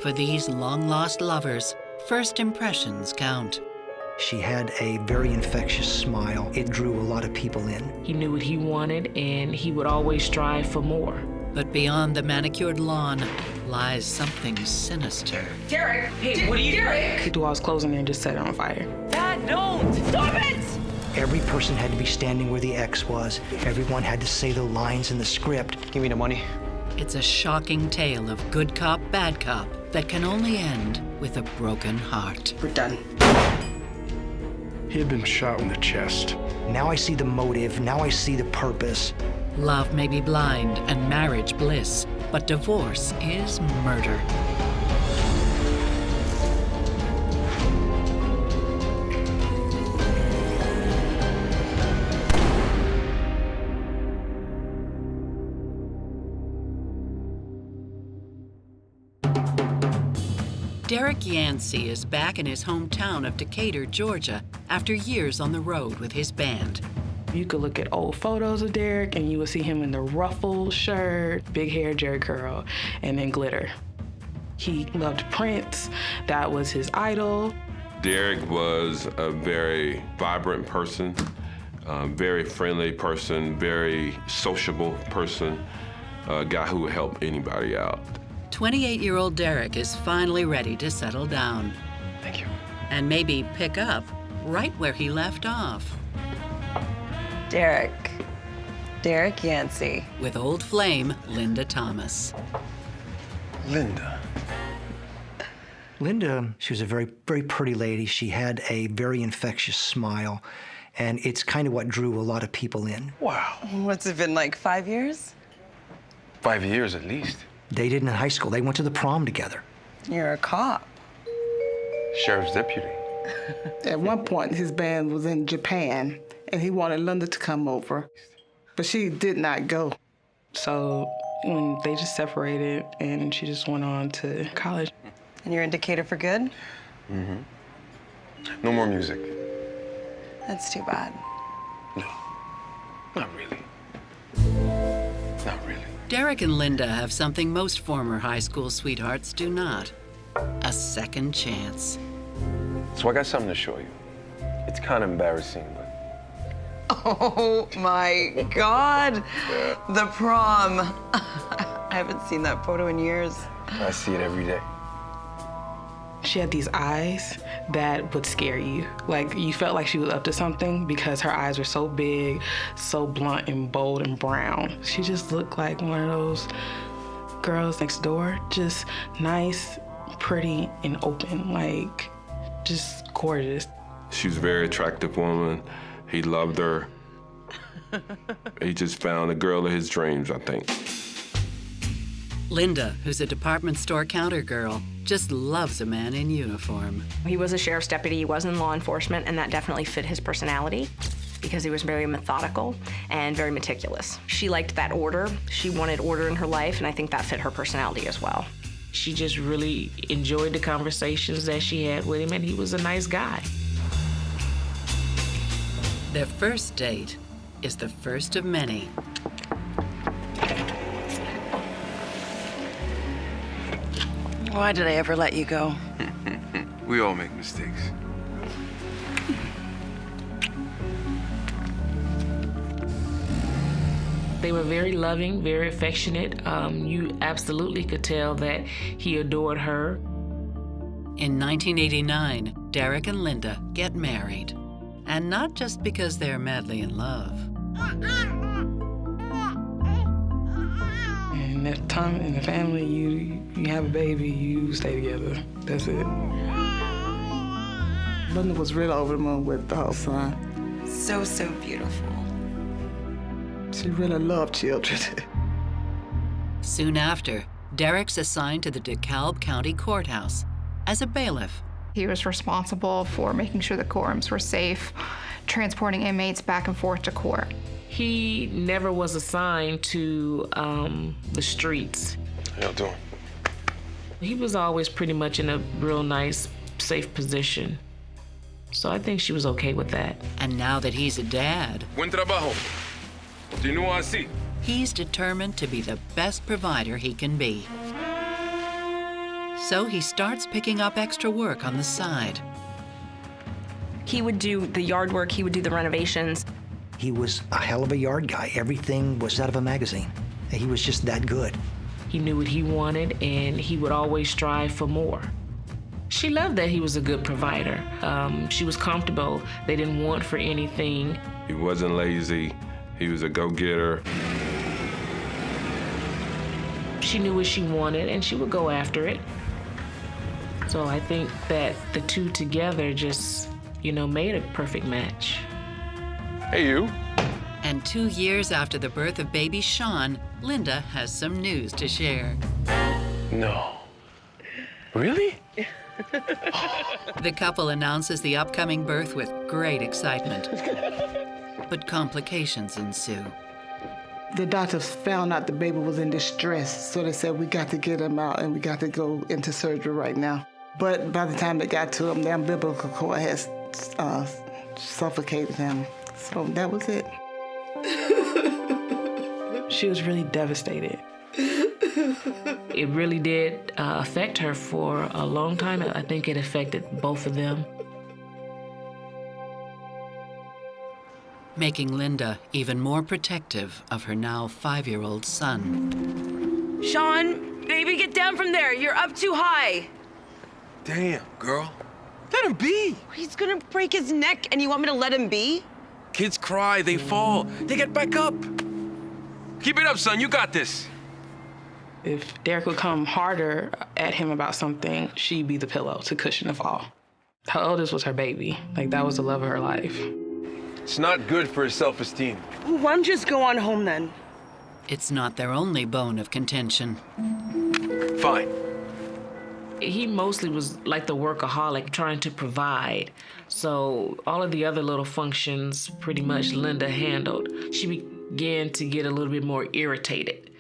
For these long-lost lovers, first impressions count. She had a very infectious smile. It drew a lot of people in. He knew what he wanted, and he would always strive for more. But beyond the manicured lawn lies something sinister. Derek! Hey, what are you doing? Derek! He'd do all his clothes in there and just set it on fire. Dad, don't! Stop it! Every person had to be standing where the X was. Everyone had to say the lines in the script. Give me the money. It's a shocking tale of good cop, bad cop that can only end with a broken heart. We're done. He had been shot in the chest. Now I see the motive. Now I see the purpose. Love may be blind and marriage bliss, but divorce is murder. Derek Yancey is back in his hometown of Decatur, Georgia, after years on the road with his band. You could look at old photos of Derek and you would see him in the ruffled shirt, big hair, jerry curl, and then glitter. He loved Prince. That was his idol. Derek was a very vibrant person, very friendly person, very sociable person, a guy who would help anybody out. 28-year-old Derek is finally ready to settle down. Thank you. And maybe pick up right where he left off. Derek Yancey. With old flame, Linda Thomas. Linda. Linda, she was a very, very pretty lady. She had a very infectious smile, and it's kind of what drew a lot of people in. Wow. What's it been, like 5 years? 5 years at least. They did in high school. They went to the prom together. You're a cop. Sheriff's deputy. At one point, his band was in Japan, and he wanted Linda to come over, but she did not go. So when they just separated and she just went on to college. And you're in Decatur for good? Mm-hmm. No more music. That's too bad. No, not really. Not really. Derek and Linda have something most former high school sweethearts do not: a second chance. So I got something to show you. It's kind of embarrassing, but... Oh my God, the prom. I haven't seen that photo in years. I see it every day. She had these eyes that would scare you. Like, you felt like she was up to something because her eyes were so big, so blunt and bold and brown. She just looked like one of those girls next door, just nice, pretty, and open, like, just gorgeous. She was a very attractive woman. He loved her. He just found the girl of his dreams, I think. Linda, who's a department store counter girl, just loves a man in uniform. He was a sheriff's deputy, he was in law enforcement, and that definitely fit his personality because he was very methodical and very meticulous. She liked that order. She wanted order in her life, and I think that fit her personality as well. She just really enjoyed the conversations that she had with him, and he was a nice guy. Their first date is the first of many. Why did I ever let you go? We all make mistakes. They were very loving, very affectionate. You absolutely could tell that he adored her. In 1989, Derek and Linda get married. And not just because they're madly in love. And that time in the family, you have a baby, you stay together. That's it. Linda was really over the moon with the whole son. So, so beautiful. She really loved children. Soon after, Derek's assigned to the DeKalb County Courthouse as a bailiff. He was responsible for making sure the courtrooms were safe, transporting inmates back and forth to court. He never was assigned to the streets. How y'all doing? He was always pretty much in a real nice, safe position. So I think she was okay with that. And now that he's a dad, Buen trabajo. Continúa así. he's determined to be the best provider he can be. So he starts picking up extra work on the side. He would do the yard work, he would do the renovations. He was a hell of a yard guy. Everything was out of a magazine. He was just that good. He knew what he wanted, and he would always strive for more. She loved that he was a good provider. She was comfortable. They didn't want for anything. He wasn't lazy. He was a go-getter. She knew what she wanted, and she would go after it. So I think that the two together just, made a perfect match. Hey, you. And 2 years after the birth of baby Sean, Linda has some news to share. No. Really? The couple announces the upcoming birth with great excitement. But complications ensue. The doctors found out the baby was in distress, so they said, we got to get him out and we got to go into surgery right now. But by the time they got to him, the umbilical cord has suffocated him. So that was it. She was really devastated. It really did affect her for a long time. I think it affected both of them. Making Linda even more protective of her now 5-year-old son. Sean, baby, get down from there. You're up too high. Damn, girl. Let him be. He's gonna break his neck, and you want me to let him be? Kids cry, they fall, they get back up. Keep it up, son, you got this. If Derek would come harder at him about something, she'd be the pillow to cushion the fall. Her oldest was her baby. That was the love of her life. It's not good for his self-esteem. Well, why don't you just go on home then? It's not their only bone of contention. Fine. He mostly was like the workaholic, trying to provide. So all of the other little functions, pretty much Linda handled. She began to get a little bit more irritated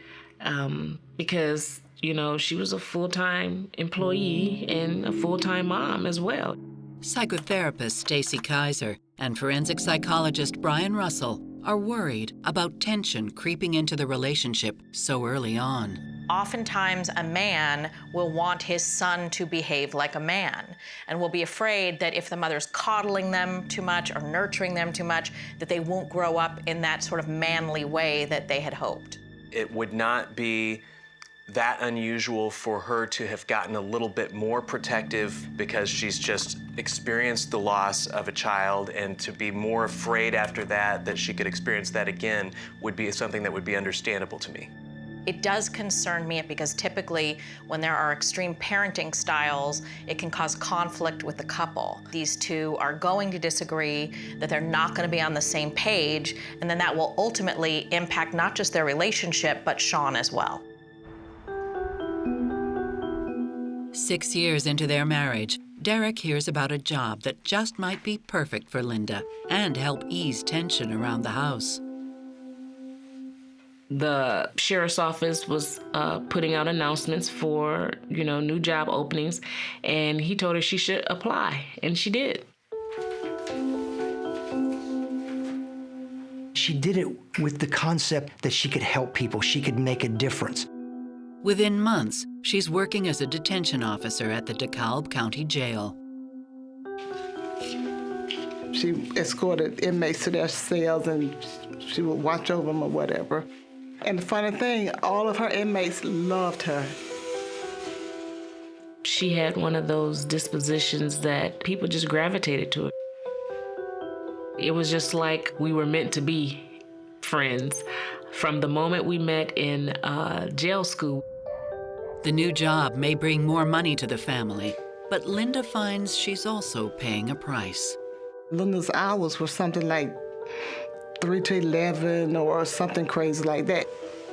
because, she was a full-time employee and a full-time mom as well. Psychotherapist Stacy Kaiser and forensic psychologist Brian Russell are worried about tension creeping into the relationship so early on. Oftentimes, a man will want his son to behave like a man and will be afraid that if the mother's coddling them too much or nurturing them too much, that they won't grow up in that sort of manly way that they had hoped. It would not be that unusual for her to have gotten a little bit more protective because she's just experienced the loss of a child, and to be more afraid after that she could experience that again would be something that would be understandable to me. It does concern me because typically when there are extreme parenting styles, it can cause conflict with the couple. These two are going to disagree, that they're not going to be on the same page, and then that will ultimately impact not just their relationship, but Sean as well. 6 years into their marriage, Derek hears about a job that just might be perfect for Linda and help ease tension around the house. The sheriff's office was putting out announcements for, new job openings, and he told her she should apply, and she did. She did it with the concept that she could help people, she could make a difference. Within months, she's working as a detention officer at the DeKalb County Jail. She escorted inmates to their cells, and she would watch over them or whatever. And the funny thing, all of her inmates loved her. She had one of those dispositions that people just gravitated to her. It was just like we were meant to be friends from the moment we met in jail school. The new job may bring more money to the family, but Linda finds she's also paying a price. Linda's hours were something like 3 to 11 or something crazy like that.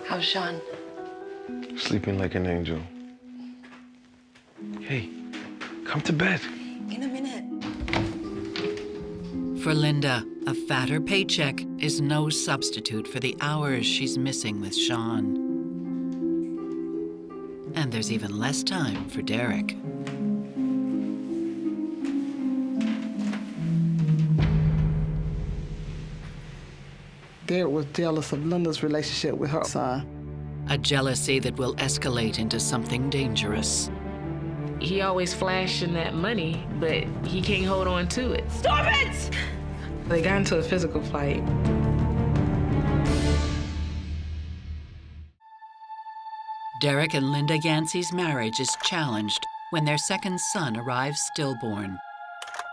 How's Sean? Sleeping like an angel. Hey, come to bed. In a minute. For Linda, a fatter paycheck is no substitute for the hours she's missing with Sean. And there's even less time for Derek. Derek was jealous of Linda's relationship with her son. A jealousy that will escalate into something dangerous. He always flashing that money, but he can't hold on to it. Stop it! They got into a physical fight. Derek and Linda Yancey's marriage is challenged when their second son arrives stillborn.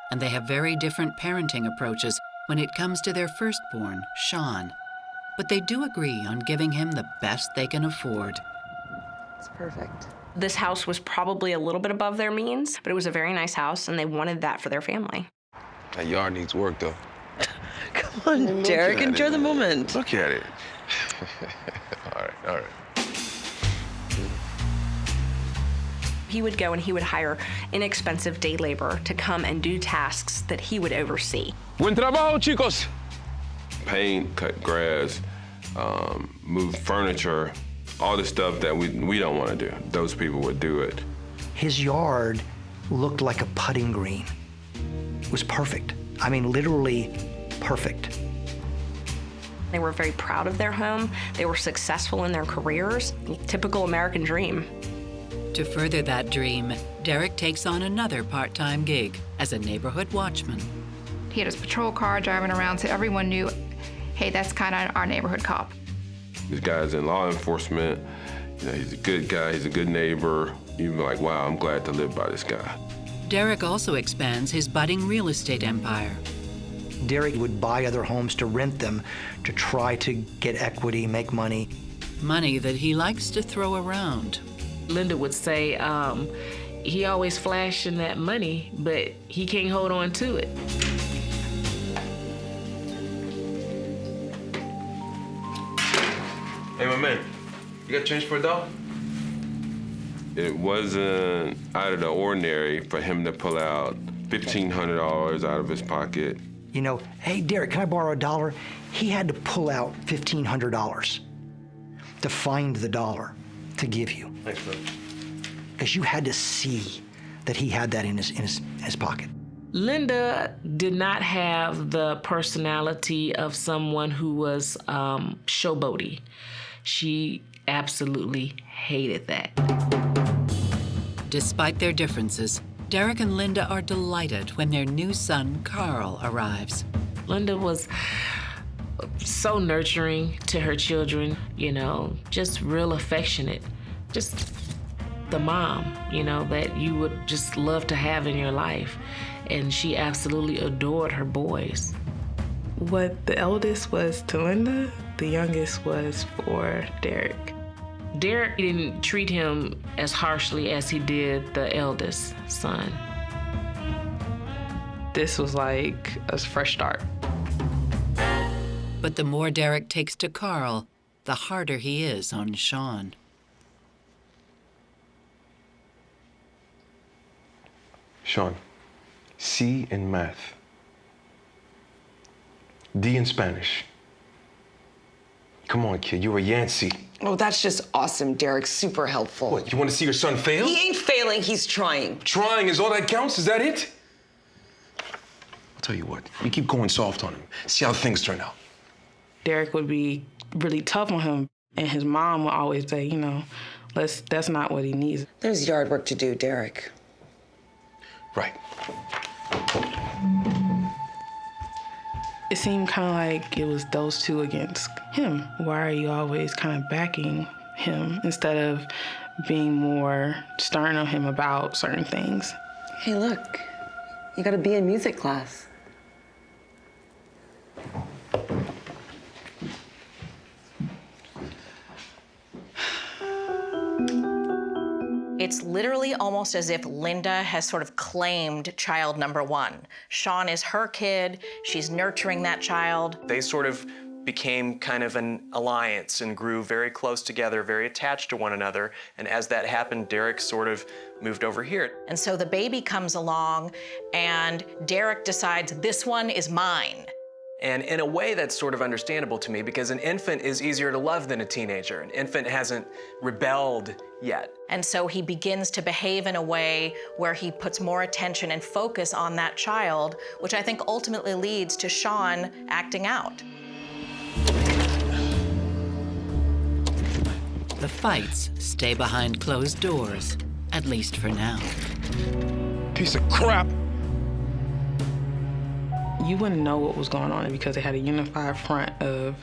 And they have very different parenting approaches when it comes to their firstborn, Sean. But they do agree on giving him the best they can afford. It's perfect. This house was probably a little bit above their means, but it was a very nice house, and they wanted that for their family. That yard needs work, though. Come on, Derek, enjoy the moment. Look at it. All right. He would go and he would hire inexpensive day labor to come and do tasks that he would oversee. Buen trabajo, chicos. Paint, cut grass, move furniture, all the stuff that we don't want to do. Those people would do it. His yard looked like a putting green. It was perfect. I mean, literally perfect. They were very proud of their home. They were successful in their careers. Typical American dream. To further that dream, Derek takes on another part-time gig as a neighborhood watchman. He had his patrol car driving around so everyone knew, hey, that's kind of our neighborhood cop. This guy's in law enforcement. You know, he's a good guy, he's a good neighbor. You'd be like, wow, I'm glad to live by this guy. Derek also expands his budding real estate empire. Derek would buy other homes to rent them to try to get equity, make money. Money that he likes to throw around. Linda would say, he always flashing that money, but he can't hold on to it. Hey, my man, you got change for a dollar? It wasn't out of the ordinary for him to pull out $1,500 out of his pocket. You know, hey, Derek, can I borrow $1? He had to pull out $1,500 to find the dollar to give you. Thanks, bro. Because you had to see that he had that in his pocket. Linda did not have the personality of someone who was showboaty. She absolutely hated that. Despite their differences, Derek and Linda are delighted when their new son, Carl, arrives. Linda was so nurturing to her children, you know, just real affectionate. Just the mom, you know, that you would just love to have in your life. And she absolutely adored her boys. What the eldest was to Linda, the youngest was for Derek. Derek didn't treat him as harshly as he did the eldest son. This was like a fresh start. But the more Derek takes to Carl, the harder he is on Sean. Sean, C in math, D in Spanish. Come on, kid, you're a Yancey. Oh, that's just awesome, Derek. Super helpful. What, you want to see your son fail? He ain't failing, he's trying. Trying is all that counts? Is that it? I'll tell you what, you keep going soft on him. See how things turn out. Derek would be really tough on him, and his mom would always say, you know, that's not what he needs. There's yard work to do, Derek. Right. It seemed kind of like it was those two against him. Why are you always kind of backing him instead of being more stern on him about certain things? Hey, look, you gotta be in music class. It's literally almost as if Linda has sort of claimed child number one. Sean is her kid, she's nurturing that child. They sort of became kind of an alliance and grew very close together, very attached to one another. And as that happened, Derek sort of moved over here. And so the baby comes along and Derek decides, this one is mine. And in a way, that's sort of understandable to me because an infant is easier to love than a teenager. An infant hasn't rebelled yet. And so he begins to behave in a way where he puts more attention and focus on that child, which I think ultimately leads to Sean acting out. The fights stay behind closed doors, at least for now. Piece of crap. You wouldn't know what was going on because they had a unified front of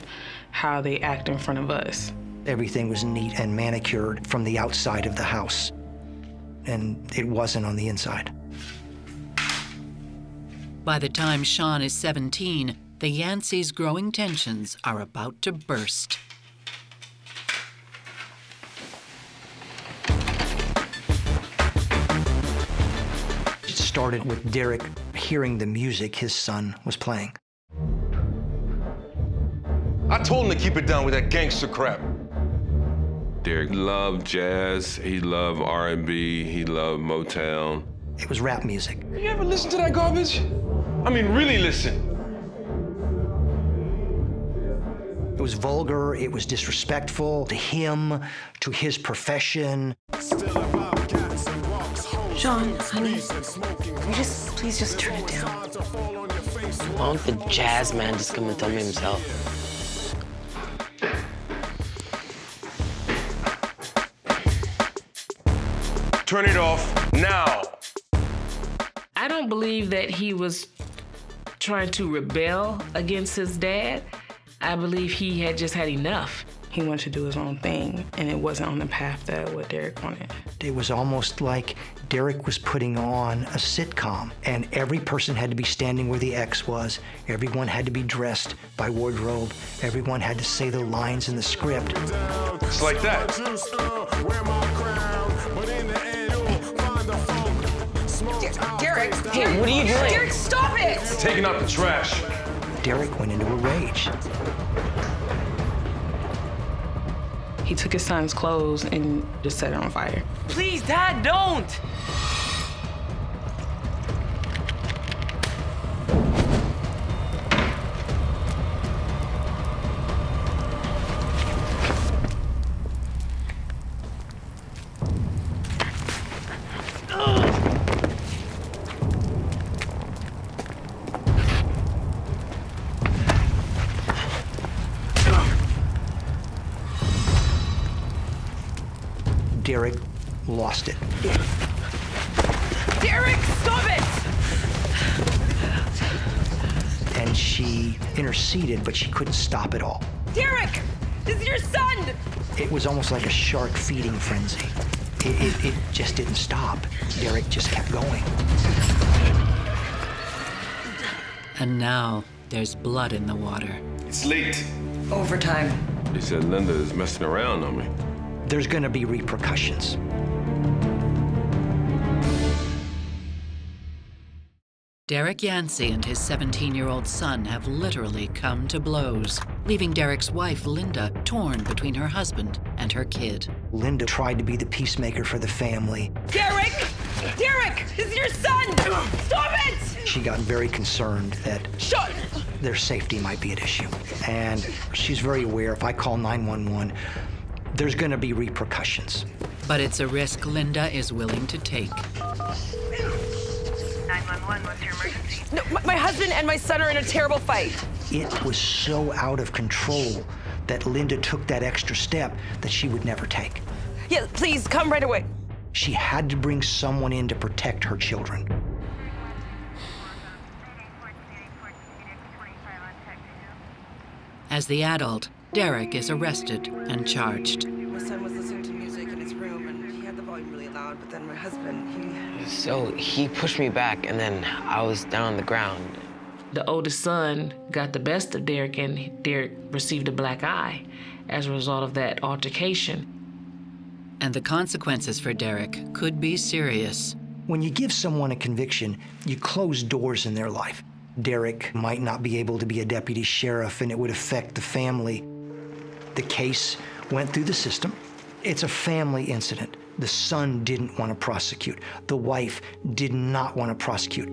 how they act in front of us. Everything was neat and manicured from the outside of the house, and it wasn't on the inside. By the time Sean is 17, the Yancey's growing tensions are about to burst. It started with Derek hearing the music his son was playing. I told him to keep it down with that gangster crap. Derek loved jazz, he loved R&B, he loved Motown. It was rap music. You ever listen to that garbage? I mean, really listen. It was vulgar, it was disrespectful to him, to his profession. Sean, honey, please just turn it down. Why don't the jazz man just come and tell me himself? Turn it off now. I don't believe that he was trying to rebel against his dad. I believe he had just had enough. He wanted to do his own thing, and it wasn't on the path that what Derek wanted. It was almost like Derek was putting on a sitcom, and every person had to be standing where the X was. Everyone had to be dressed by wardrobe. Everyone had to say the lines in the script. It's like that. Derek! Hey, what are you doing? Derek, stop it! Taking out the trash. Derek went into a rage. He took his son's clothes and just set it on fire. Please, Dad, don't! Derek lost it. Derek, stop it! And she interceded, but she couldn't stop it all. Derek, this is your son! It was almost like a shark feeding frenzy. It just didn't stop. Derek just kept going. And now there's blood in the water. It's late. Overtime. He said Linda is messing around on me. There's gonna be repercussions. Derek Yancey and his 17-year-old son have literally come to blows, leaving Derek's wife, Linda, torn between her husband and her kid. Linda tried to be the peacemaker for the family. Derek! Derek! This is your son! Stop it! She got very concerned that their safety might be at issue. And she's very aware if I call 911, there's gonna be repercussions. But it's a risk Linda is willing to take. 911, what's your emergency? No, my husband and my son are in a terrible fight. It was so out of control that Linda took that extra step that she would never take. Yeah, please, come right away. She had to bring someone in to protect her children. As the adult, Derek is arrested and charged. My son was listening to music in his room, and he had the volume really loud, but then my husband, So he pushed me back, and then I was down on the ground. The oldest son got the best of Derek, and Derek received a black eye as a result of that altercation. And the consequences for Derek could be serious. When you give someone a conviction, you close doors in their life. Derek might not be able to be a deputy sheriff, and it would affect the family. The case went through the system. It's a family incident. The son didn't want to prosecute. The wife did not want to prosecute.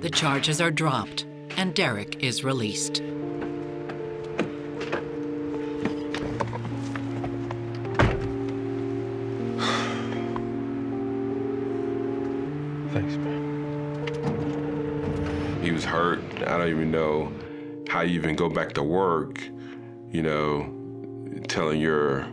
The charges are dropped, and Derek is released. Thanks, man. He was hurt. I don't even know how you even go back to work, you know, telling your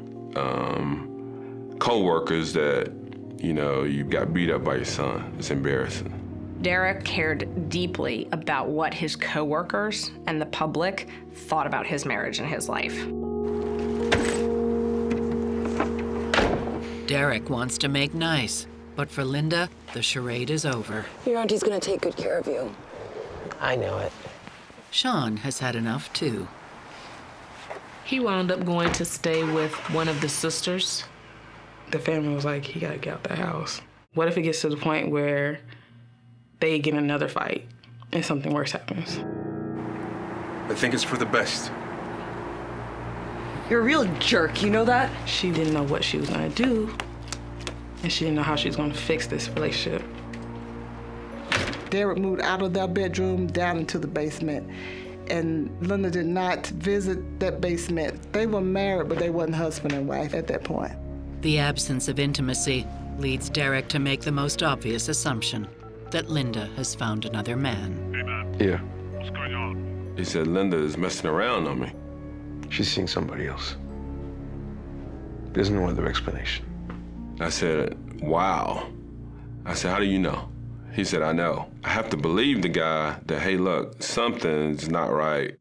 co-workers that You know, you got beat up by your son. It's embarrassing. Derek cared deeply about what his coworkers and the public thought about his marriage and his life. Derek wants to make nice, but for Linda, the charade is over. Your auntie's gonna take good care of you. I know it. Sean has had enough too. He wound up going to stay with one of the sisters. The family was like, he gotta get out the house. What if it gets to the point where they get in another fight and something worse happens? I think it's for the best. You're a real jerk, you know that? She didn't know what she was gonna do, and she didn't know how she was gonna fix this relationship. Derek moved out of their bedroom down into the basement, and Linda did not visit that basement. They were married, but they wasn't husband and wife at that point. The absence of intimacy leads Derek to make the most obvious assumption, that Linda has found another man. Hey, man. Yeah. What's going on? He said Linda is messing around on me. She's seeing somebody else. There's no other explanation. I said, wow. I said, how do you know? He said, I know. I have to believe the guy that, hey, look, something's not right.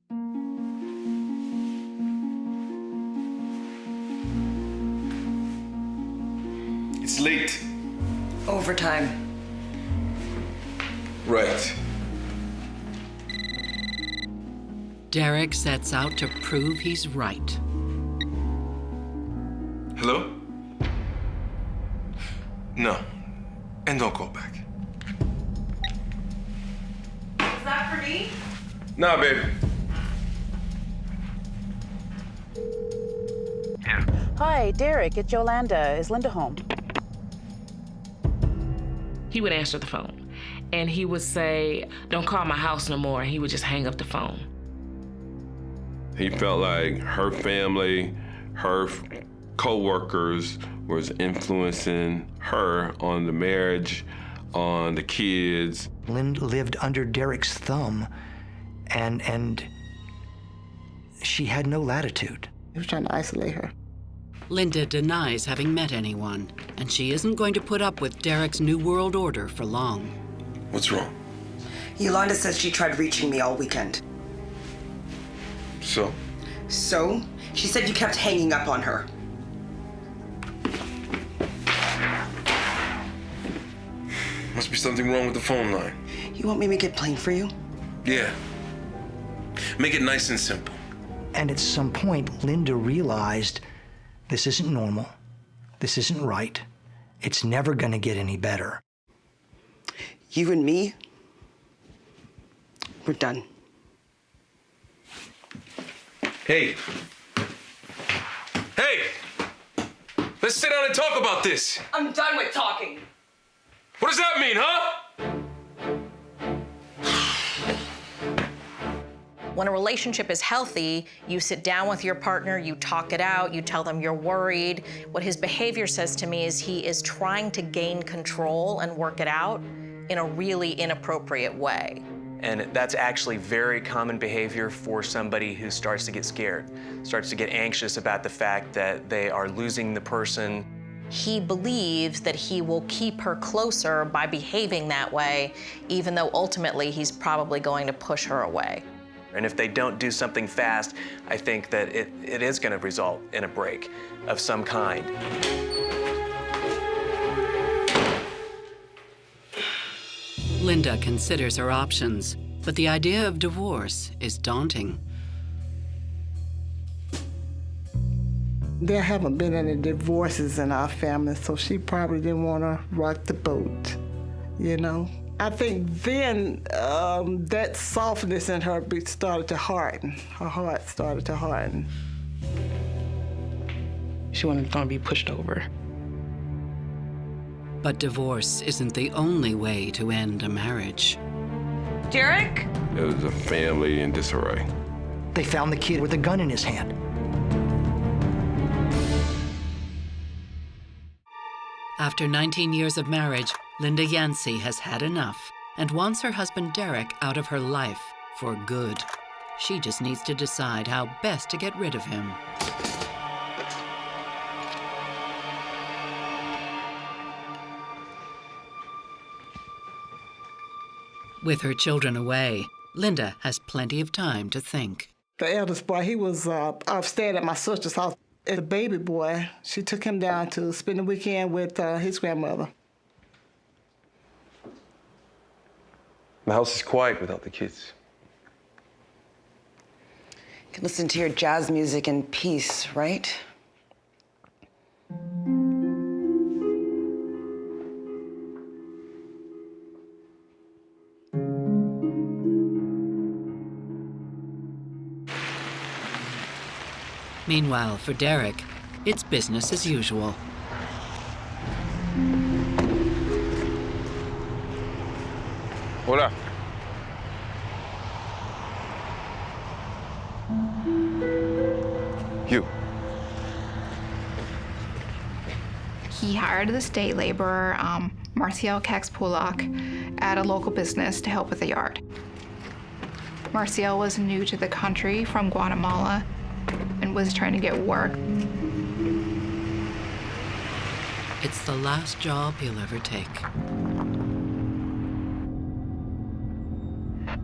It's late. Overtime. Right. Derek sets out to prove he's right. Hello? No. And don't call back. Is that for me? Nah, baby. Yeah. Hi, Derek, it's Yolanda. Is Linda home? He would answer the phone, and he would say, don't call my house no more, and he would just hang up the phone. He felt like her family, her co-workers was influencing her on the marriage, on the kids. Linda lived under Derek's thumb, and she had no latitude. He was trying to isolate her. Linda denies having met anyone, and she isn't going to put up with Derek's New World Order for long. What's wrong? Yolanda says she tried reaching me all weekend. So? So? She said you kept hanging up on her. Must be something wrong with the phone line. You want me to make it plain for you? Yeah. Make it nice and simple. And at some point, Linda realized this isn't normal. This isn't right. It's never going to get any better. You and me, we're done. Hey. Hey! Let's sit down and talk about this. I'm done with talking. What does that mean, huh? When a relationship is healthy, you sit down with your partner, you talk it out, you tell them you're worried. What his behavior says to me is he is trying to gain control and work it out in a really inappropriate way. And that's actually very common behavior for somebody who starts to get scared, starts to get anxious about the fact that they are losing the person. He believes that he will keep her closer by behaving that way, even though ultimately he's probably going to push her away. And if they don't do something fast, I think that it is going to result in a break of some kind. Linda considers her options, but the idea of divorce is daunting. There haven't been any divorces in our family, so she probably didn't want to rock the boat, you know? I think then that softness in her started to harden. Her heart started to harden. She wasn't going to be pushed over. But divorce isn't the only way to end a marriage. Derek? It was a family in disarray. They found the kid with a gun in his hand. After 19 years of marriage, Linda Yancey has had enough and wants her husband Derek out of her life for good. She just needs to decide how best to get rid of him. With her children away, Linda has plenty of time to think. The eldest boy, he was upstairs at my sister's house. The baby boy, she took him down to spend the weekend with his grandmother. The house is quiet without the kids. You can listen to your jazz music in peace, right? Meanwhile, for Derek, it's business as usual. Hola. You. He hired this day laborer, Marcial Cax-Pulak, at a local business to help with the yard. Marcial was new to the country from Guatemala and was trying to get work. It's the last job he'll ever take.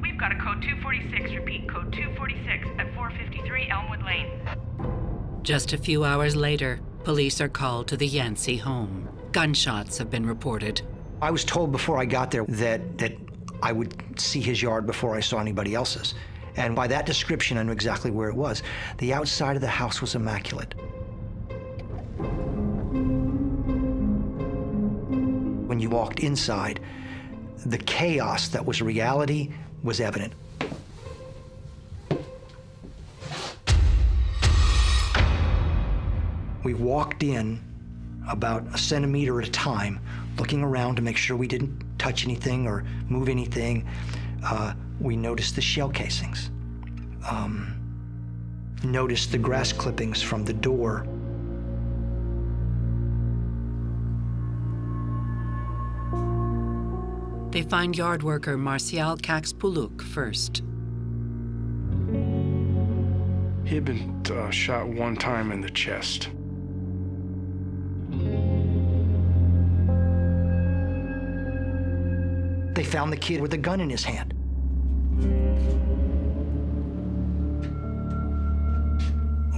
We've got a code 246, repeat, code 246 at 453 Elmwood Lane. Just a few hours later, police are called to the Yancey home. Gunshots have been reported. I was told before I got there that I would see his yard before I saw anybody else's. And by that description, I knew exactly where it was. The outside of the house was immaculate. When you walked inside, the chaos that was reality was evident. We walked in about a centimeter at a time, looking around to make sure we didn't touch anything or move anything. We noticed the shell casings, noticed the grass clippings from the door. They find yard worker Marcial Cax-Pulak first. He had been shot one time in the chest. They found the kid with a gun in his hand.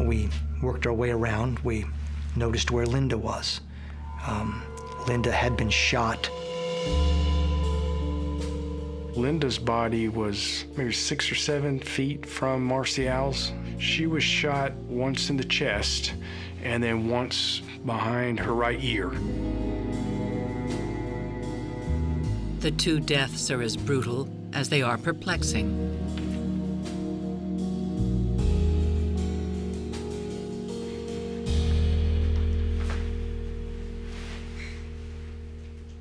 We worked our way around. We noticed where Linda was. Linda had been shot. Linda's body was maybe 6 or 7 feet from Marcial's. She was shot once in the chest and then once behind her right ear. The two deaths are as brutal as they are perplexing.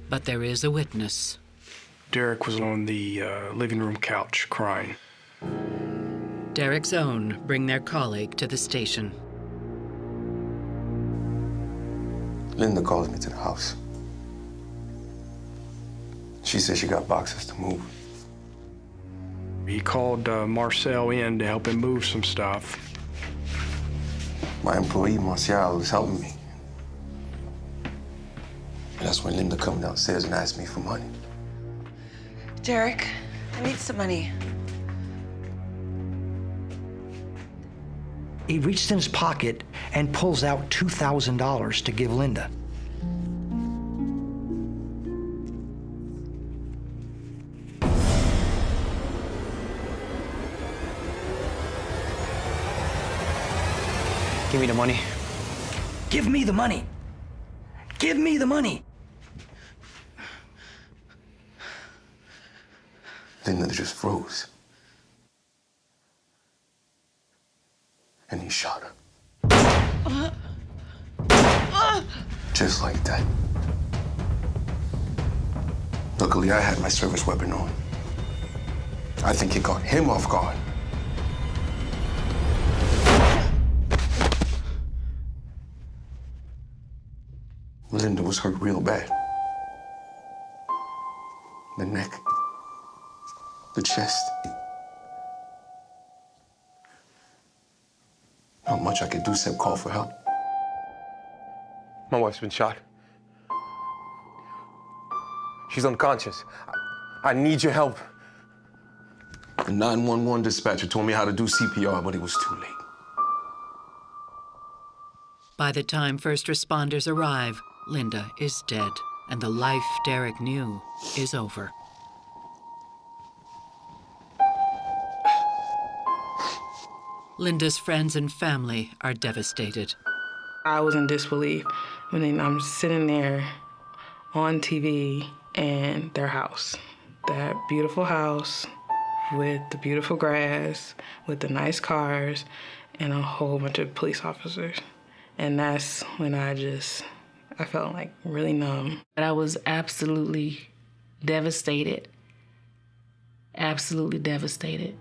But there is a witness. Derek was on the living room couch crying. Derek's own bring their colleague to the station. Linda calls me to the house. She said she got boxes to move. He called Marcel in to help him move some stuff. My employee, Marcial, is helping me. And that's when Linda come downstairs and asked me for money. Derek, I need some money. He reached in his pocket and pulls out $2,000 to give Linda. Give me the money. Give me the money. Give me the money. Linda just froze. And he shot her. Just like that. Luckily, I had my service weapon on. I think it caught him off guard. Linda was hurt real bad. The neck, the chest. Not much I could do except call for help. My wife's been shot. She's unconscious. I need your help. The 911 dispatcher told me how to do CPR, but it was too late. By the time first responders arrive, Linda is dead, and the life Derek knew is over. Linda's friends and family are devastated. I was in disbelief when I'm sitting there on TV and their house, that beautiful house with the beautiful grass, with the nice cars, and a whole bunch of police officers. And that's when I felt like really numb. But I was absolutely devastated. Absolutely devastated.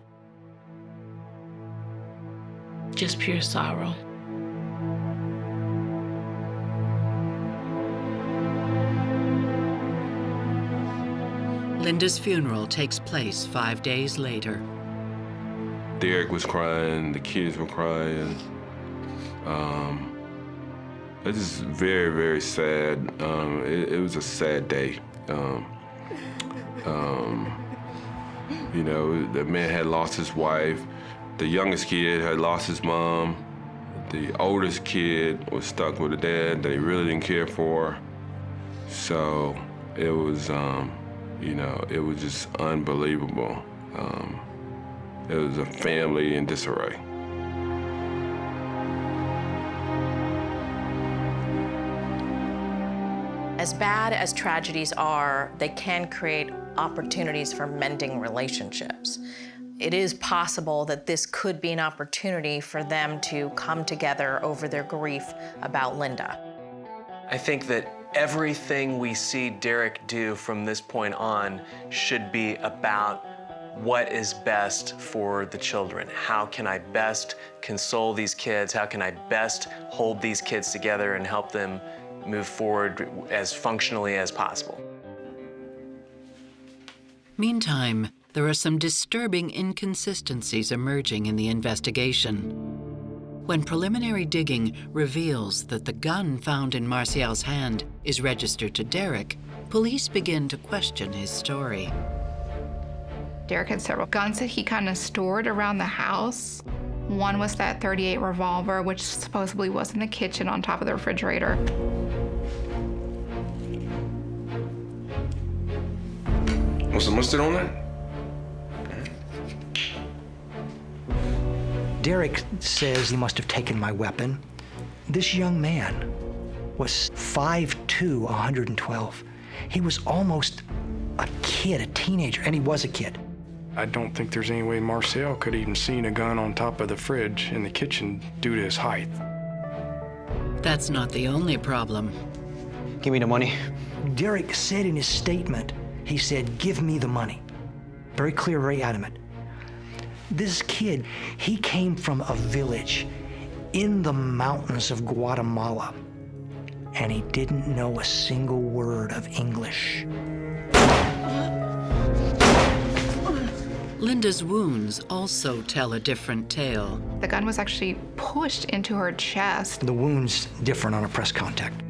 Just pure sorrow. Linda's funeral takes place 5 days later. Derek was crying, the kids were crying. It's just very, very sad. It was a sad day. You know, the man had lost his wife. The youngest kid had lost his mom. The oldest kid was stuck with a dad that he really didn't care for. So it was, you know, it was just unbelievable. It was a family in disarray. As bad as tragedies are, they can create opportunities for mending relationships. It is possible that this could be an opportunity for them to come together over their grief about Linda. I think that everything we see Derek do from this point on should be about what is best for the children. How can I best console these kids? How can I best hold these kids together and help them move forward as functionally as possible? Meantime, there are some disturbing inconsistencies emerging in the investigation. When preliminary digging reveals that the gun found in Martial's hand is registered to Derek, police begin to question his story. Derek had several guns that he kind of stored around the house. One was that .38 revolver, which supposedly was in the kitchen on top of the refrigerator. Was the mustard on that? Derek says he must have taken my weapon. This young man was 5'2", 112. He was almost a kid, a teenager, and he was a kid. I don't think there's any way Martial could even seen a gun on top of the fridge in the kitchen due to his height. That's not the only problem. Give me the money. Derek said in his statement, he said, "Give me the money." Very clear, very adamant. This kid, he came from a village in the mountains of Guatemala, and he didn't know a single word of English. Linda's wounds also tell a different tale. The gun was actually pushed into her chest. The wound's different on a press contact.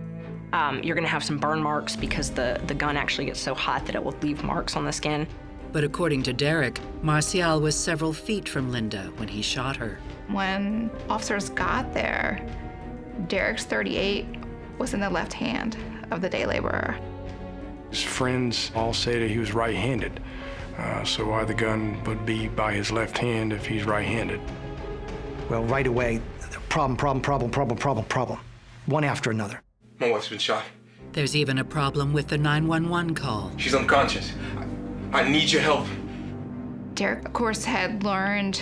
You're gonna have some burn marks because the gun actually gets so hot that it will leave marks on the skin. But according to Derek, Martial was several feet from Linda when he shot her. When officers got there, Derek's .38 was in the left hand of the day laborer. His friends all say that he was right-handed, so why the gun would be by his left hand if he's right-handed? Well, right away, problem. One after another. My wife's been shot. There's even a problem with the 911 call. She's unconscious. I need your help. Derek, of course, had learned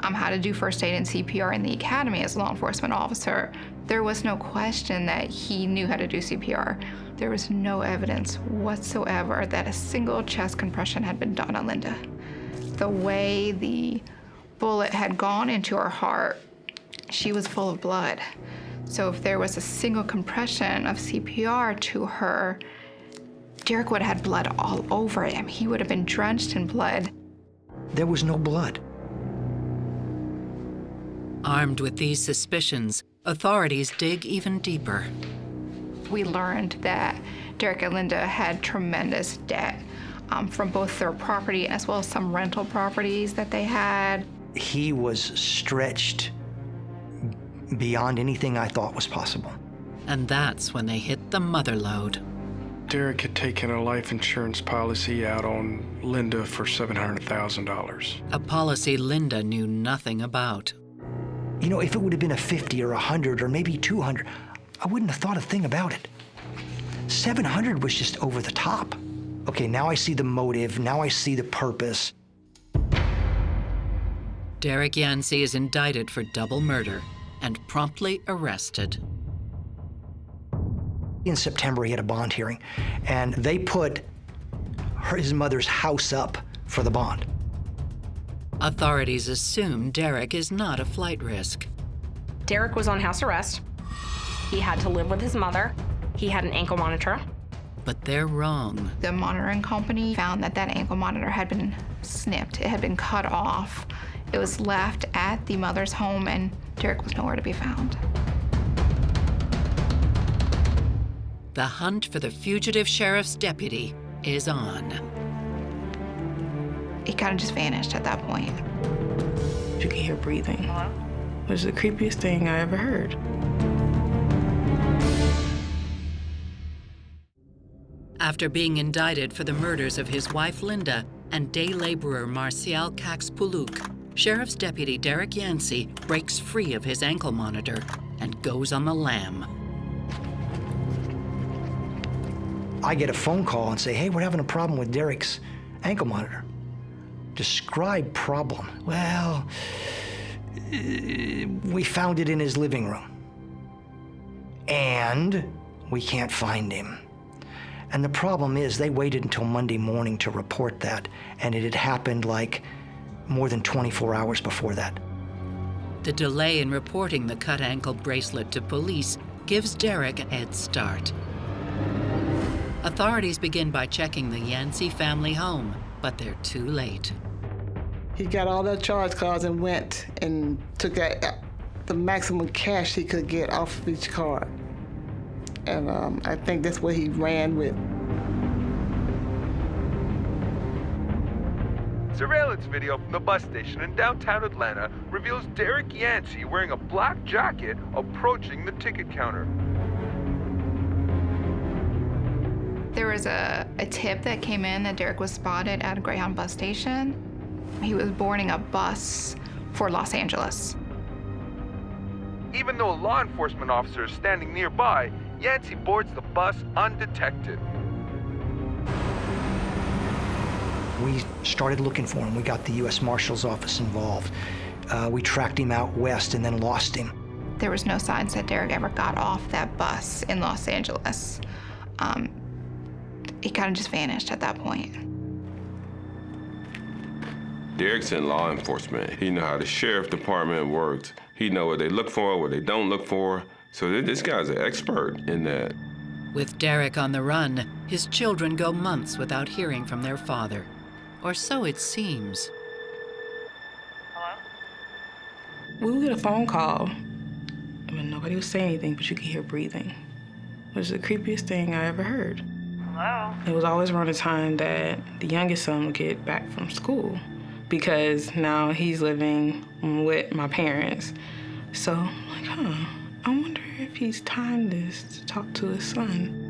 how to do first aid and CPR in the academy as a law enforcement officer. There was no question that he knew how to do CPR. There was no evidence whatsoever that a single chest compression had been done on Linda. The way the bullet had gone into her heart, she was full of blood. So if there was a single compression of CPR to her, Derek would have had blood all over him. He would have been drenched in blood. There was no blood. Armed with these suspicions, authorities dig even deeper. We learned that Derek and Linda had tremendous debt. from both their property as well as some rental properties that they had. He was stretched beyond anything I thought was possible. And that's when they hit the mother lode. Derek had taken a life insurance policy out on Linda for $700,000. A policy Linda knew nothing about. You know, if it would have been a 50 or 100 or maybe 200, I wouldn't have thought a thing about it. 700 was just over the top. Okay, now I see the motive, now I see the purpose. Derek Yancey is indicted for double murder and promptly arrested. In September, he had a bond hearing, and they put his mother's house up for the bond. Authorities assume Derek is not a flight risk. Derek was on house arrest. He had to live with his mother. He had an ankle monitor. But they're wrong. The monitoring company found that that ankle monitor had been snipped. It had been cut off. It was left at the mother's home, and Derek was nowhere to be found. The hunt for the fugitive sheriff's deputy is on. He kind of just vanished at that point. You can hear breathing. Hello? Which is the creepiest thing I ever heard. After being indicted for the murders of his wife Linda and day laborer Marcial Caxpuluk, Sheriff's Deputy Derek Yancey breaks free of his ankle monitor and goes on the lam. I get a phone call and say, hey, we're having a problem with Derek's ankle monitor. Describe problem. Well, we found it in his living room. And we can't find him. And the problem is they waited until Monday morning to report that, and it had happened like more than 24 hours before that. The delay in reporting the cut ankle bracelet to police gives Derek a head start. Authorities begin by checking the Yancey family home, but they're too late. He got all their charge cards and went and took the maximum cash he could get off of each card. And I think that's what he ran with. Surveillance video from the bus station in downtown Atlanta reveals Derek Yancey wearing a black jacket approaching the ticket counter. There was a tip that came in that Derek was spotted at a Greyhound bus station. He was boarding a bus for Los Angeles. Even though a law enforcement officer is standing nearby, Yancey boards the bus undetected. We started looking for him. We got the U.S. Marshal's office involved. We tracked him out west and then lost him. There was no signs that Derek ever got off that bus in Los Angeles. He kind of just vanished at that point. Derek's in law enforcement. He know how the sheriff department works. He know what they look for, what they don't look for. So this guy's an expert in that. With Derek on the run, his children go months without hearing from their father. Or so it seems. We would get a phone call. I mean, nobody would say anything, but you could hear breathing. Which is the creepiest thing I ever heard. Hello? It was always around the time that the youngest son would get back from school, because now he's living with my parents. So I'm like, I wonder if he's timed this to talk to his son.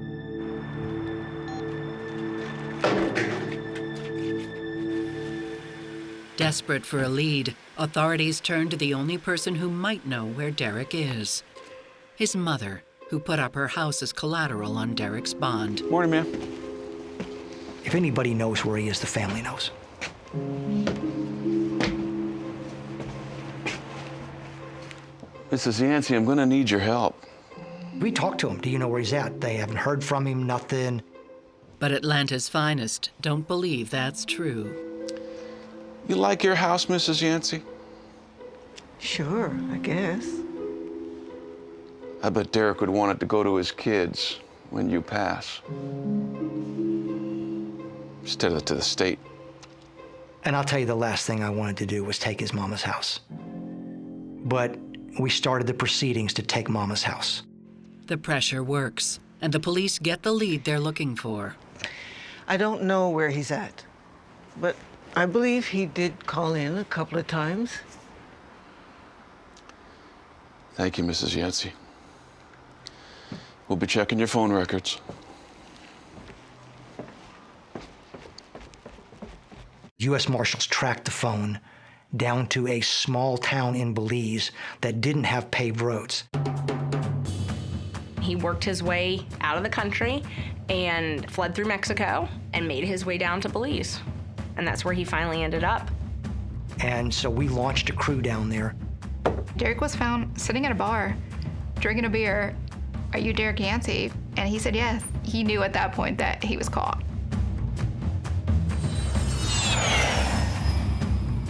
Desperate for a lead, authorities turn to the only person who might know where Derek is. His mother, who put up her house as collateral on Derek's bond. Morning, ma'am. If anybody knows where he is, the family knows. Mrs. Yancey, I'm gonna need your help. We talked to him. Do you know where he's at? They haven't heard from him, nothing. But Atlanta's finest don't believe that's true. You like your house, Mrs. Yancey? Sure, I guess. I bet Derek would want it to go to his kids when you pass. Instead of to the state. And I'll tell you, the last thing I wanted to do was take his mama's house. But we started the proceedings to take Mama's house. The pressure works, and the police get the lead they're looking for. I don't know where he's at, but I believe he did call in a couple of times. Thank you, Mrs. Yancey. We'll be checking your phone records. U.S. Marshals tracked the phone down to a small town in Belize that didn't have paved roads. He worked his way out of the country and fled through Mexico and made his way down to Belize. And that's where he finally ended up. And so we launched a crew down there. Derek was found sitting at a bar, drinking a beer. Are you Derek Yancey? And he said yes. He knew at that point that he was caught.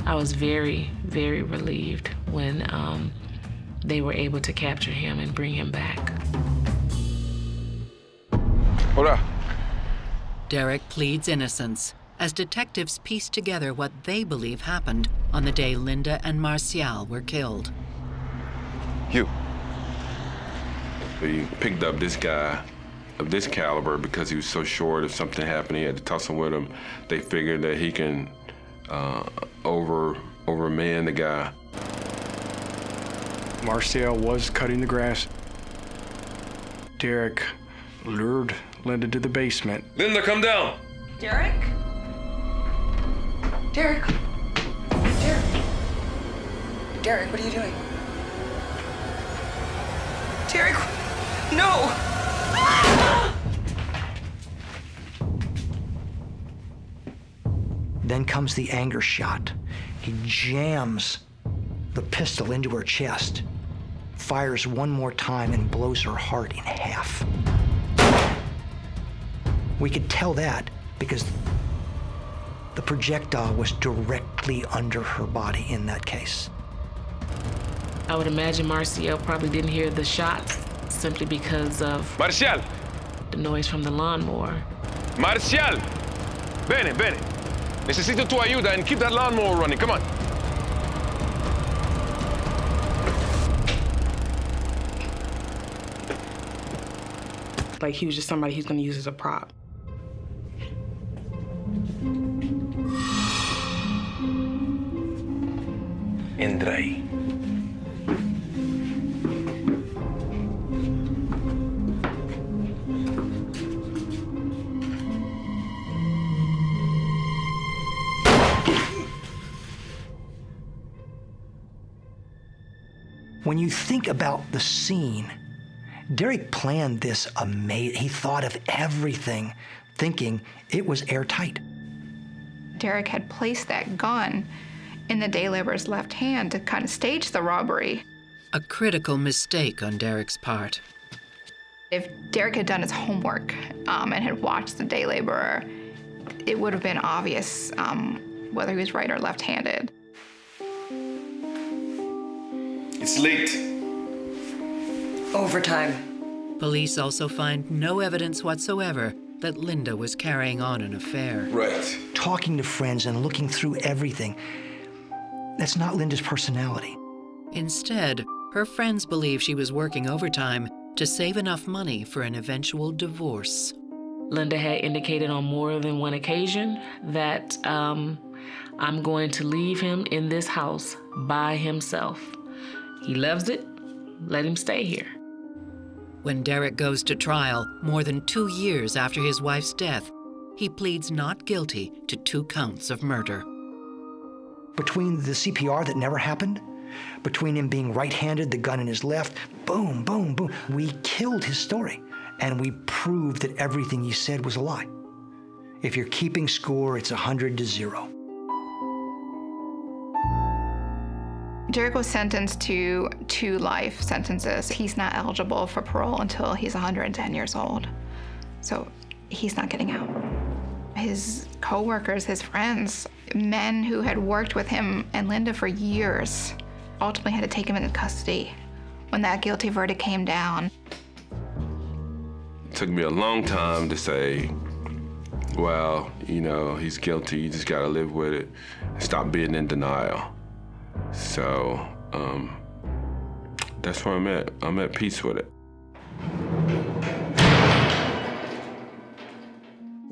I was very, very relieved when they were able to capture him and bring him back. Hola. Derek pleads innocence as detectives piece together what they believe happened on the day Linda and Marcial were killed. You. They picked up this guy of this caliber because he was so short. If something happened, he had to tussle with him. They figured that he can overman the guy. Marcial was cutting the grass. Derek lured Linda to the basement. Linda, come down. Derek? Derek? Derek? Derek, what are you doing? Derek, no! Then comes the anger shot. He jams the pistol into her chest, fires one more time, and blows her heart in half. We could tell that because the projectile was directly under her body in that case. I would imagine Marcial probably didn't hear the shots simply because of Marcial! the noise from the lawnmower. Marcial! Bene, bene. Necesito tu ayuda and keep that lawnmower running. Come on. Like he was just somebody he's gonna use as a prop. Entra ahí. When you think about the scene, Derek planned this amazing. He thought of everything, thinking it was airtight. Derek had placed that gun in the day laborer's left hand to kind of stage the robbery. A critical mistake on Derek's part. If Derek had done his homework and had watched the day laborer, it would have been obvious whether he was right or left-handed. It's late. Overtime. Police also find no evidence whatsoever that Linda was carrying on an affair. Right. Talking to friends and looking through everything, that's not Linda's personality. Instead, her friends believe she was working overtime to save enough money for an eventual divorce. Linda had indicated on more than one occasion that I'm going to leave him in this house by himself. He loves it, let him stay here. When Derek goes to trial, more than 2 years after his wife's death, he pleads not guilty to 2 counts of murder. Between the CPR that never happened, between him being right-handed, the gun in his left, boom, boom, boom, we killed his story. And we proved that everything he said was a lie. If you're keeping score, it's 100-0. Derek was sentenced to 2 life sentences. He's not eligible for parole until he's 110 years old. So he's not getting out. His co-workers, his friends, men who had worked with him and Linda for years, ultimately had to take him into custody when that guilty verdict came down. It took me a long time to say, well, you know, he's guilty, you just gotta live with it, stop being in denial. So, that's where I'm at. I'm at peace with it.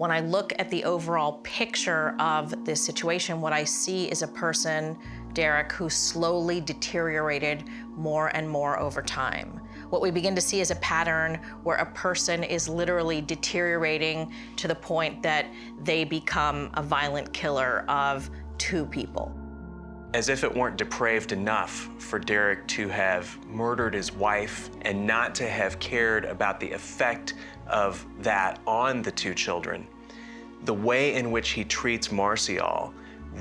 When I look at the overall picture of this situation, what I see is a person, Derek, who slowly deteriorated more and more over time. What we begin to see is a pattern where a person is literally deteriorating to the point that they become a violent killer of 2 people. As if it weren't depraved enough for Derek to have murdered his wife and not to have cared about the effect of that on the 2 children, the way in which he treats Marcial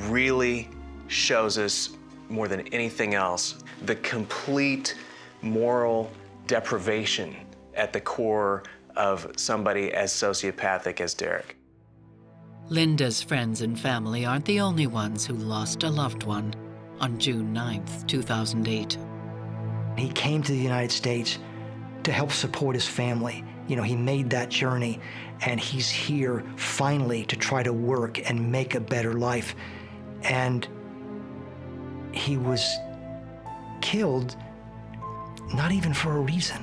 really shows us, more than anything else, the complete moral deprivation at the core of somebody as sociopathic as Derek. Linda's friends and family aren't the only ones who lost a loved one on June 9th, 2008. He came to the United States to help support his family. You know, he made that journey, and he's here finally to try to work and make a better life. And he was killed not even for a reason.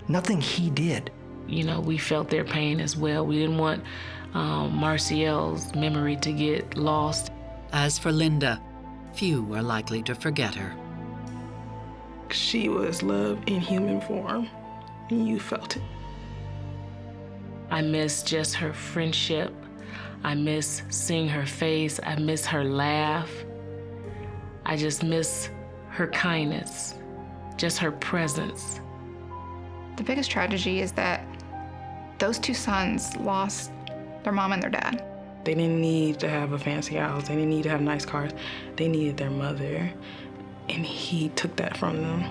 Nothing he did. You know, we felt their pain as well. We didn't want Marcial's memory to get lost. As for Linda, few are likely to forget her. She was love in human form, and you felt it. I miss just her friendship. I miss seeing her face. I miss her laugh. I just miss her kindness, just her presence. The biggest tragedy is that those 2 sons lost their mom and their dad. They didn't need to have a fancy house. They didn't need to have nice cars. They needed their mother, and he took that from them.